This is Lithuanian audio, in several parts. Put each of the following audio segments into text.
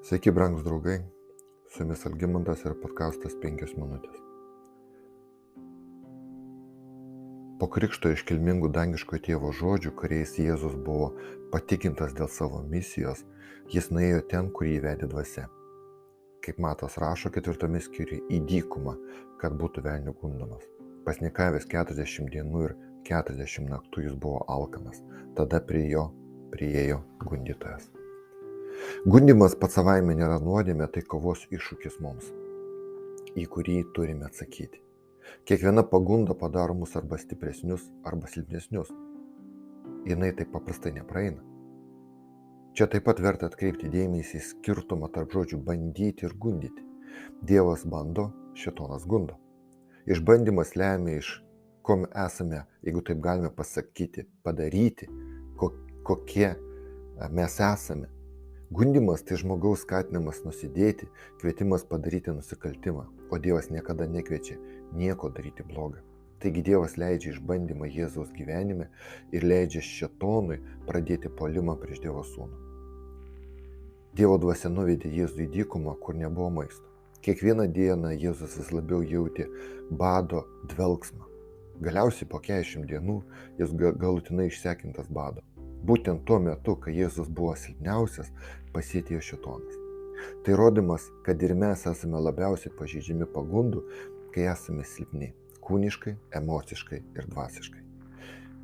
Sveiki, brangus draugai, su jumis Algimantas ir podkastas 5 minutės. Po krikšto iškilmingų dangiškojo tėvo žodžių, kuriais Jėzus buvo patikintas dėl savo misijos, jis nuėjo ten, kur jį vedė dvasia. Kaip Matas rašo 4 skyriuje, į dykumą, kad būtų velnių gundomas. Pasnikavęs 40 dienų ir 40 naktų jis buvo alkanas, tada prie jo priėjo gundytojas. Gundymas pats savaime nėra nuodėmė, tai kovos iššūkis mums, į kurį turime atsakyti. Kiekviena pagunda padaro mus arba stipresnius, arba silpnesnius. Jinai taip paprastai nepraeina. Čia taip pat verta atkreipti dėmesį į skirtumą tarp žodžių bandyti ir gundyti. Dievas bando, šėtonas gundo. Išbandymas lemia iš ko esame, jeigu taip galime pasakyti, padaryti, kokie mes esame. Gundymas tai žmogaus skatinimas nusidėti, kvietimas padaryti nusikaltimą, o Dievas niekada nekviečia nieko daryti blogą. Taigi Dievas leidžia išbandymą Jėzaus gyvenime ir leidžia šėtonui pradėti puolimą prieš Dievo sūnų. Dievo dvasia nuvedė Jėzų į dykumą, kur nebuvo maisto. Kiekvieną dieną Jėzus vis labiau jautė bado dvelgsmą. Galiausiai po 40 dienų jis galutinai išsekintas bado. Būtent tuo metu, kai Jėzus buvo silpniausias, pasėtėjo šėtonas. Tai rodymas, kad ir mes esame labiausiai pažeidžiami pagundų, kai esame silpni – kūniškai, emociškai ir dvasiškai.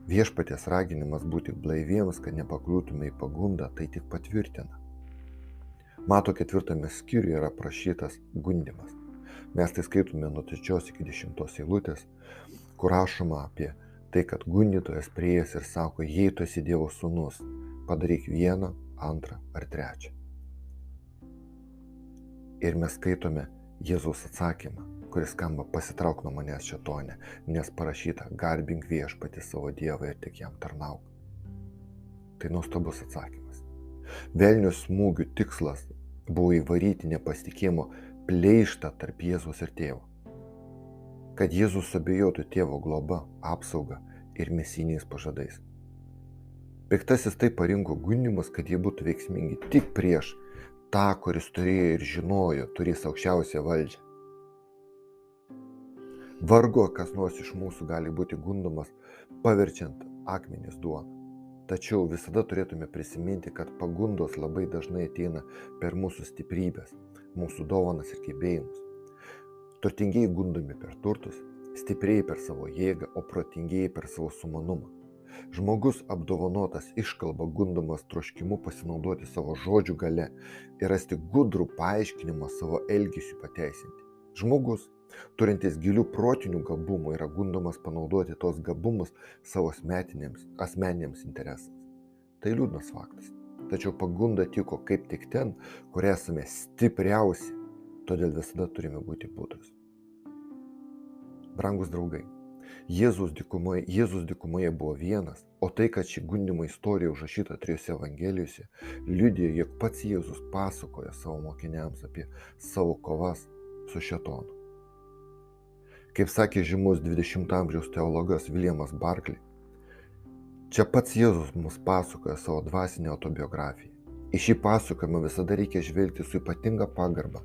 Viešpaties raginimas būti blaiviems, kad nepakliūtume į pagundą, tai tik patvirtina. Mato 4 skyriuje yra aprašytas gundymas. Mes tai skaitome nuo 3 iki 10 eilutės, kur rašoma apie tai, kad gundytojas prieėjęs ir sako, jei tu esi Dievo sūnus, padaryk 1, 2 ar 3. Ir mes skaitome Jėzaus atsakymą, kuris skamba pasitrauk nuo manęs šėtone, nes parašyta garbink viešpatį savo Dievą ir tik jam tarnauk. Tai nuostabus atsakymas. Velnio smūgių tikslas buvo įvaryti nepasitikėjimo pleištą tarp Jėzaus ir tėvo. Kad Jėzus abejotų tėvo globa, apsauga ir mesiniais pažadais. Piktasis taip parinko gundymus, kad jie būtų veiksmingi tik prieš tą, kuris turėjo ir žinojo, turės aukščiausią valdžią. Vargu, kas nors iš mūsų gali būti gundomas, paverčiant akmenis duoną. Tačiau visada turėtume prisiminti, kad pagundos labai dažnai ateina per mūsų stiprybės, mūsų dovanas ir gebėjimus. Turtingieji gundomi per turtus, stiprieji per savo jėgą, o protingieji per savo sumanumą. Žmogus apdovanotas iškalba gundomas troškimu pasinaudoti savo žodžių galia ir rasti gudrų paaiškinimą savo elgesiui pateisinti. Žmogus, turintis gilių protinių gabumų, yra gundomas panaudoti tos gabumus savo asmeniniams interesams. Tai liūdnas faktas. Tačiau pagunda tiko kaip tik ten, kur esame stipriausi. Todėl visada turime būti budrūs. Brangus draugai, Jėzus dykumoje buvo vienas, o tai, kad ši gundymo istorija užrašyta 3 evangelijose, liudija, jog pats Jėzus pasakoja savo mokiniams apie savo kovas su šėtonu. Kaip sakė žymus 20 amžiaus teologas Williamas Barclay, čia pats Jėzus mums pasakoja savo dvasinę autobiografiją. Į šį pasakojimą visada reikia žvelgti su ypatinga pagarba,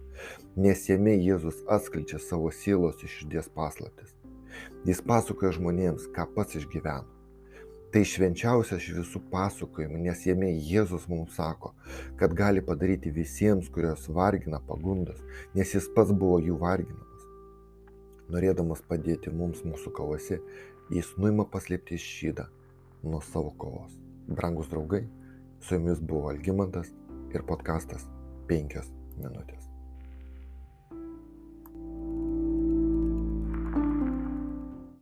nes jame Jėzus atskleidžia savo sielos ir širdies paslaptis. Jis pasakoja žmonėms, ką pats išgyveno. Tai švenčiausias iš visų pasakojimų, nes jame Jėzus mums sako, kad gali padaryti visiems, kurios vargina pagundos, nes jis pats buvo jų varginamas. Norėdamas padėti mums mūsų kovose, jis nuima paslėpti šydą nuo savo kovos. Brangus draugai, su jumis buvo Algimantas ir podkastas 5 minutės.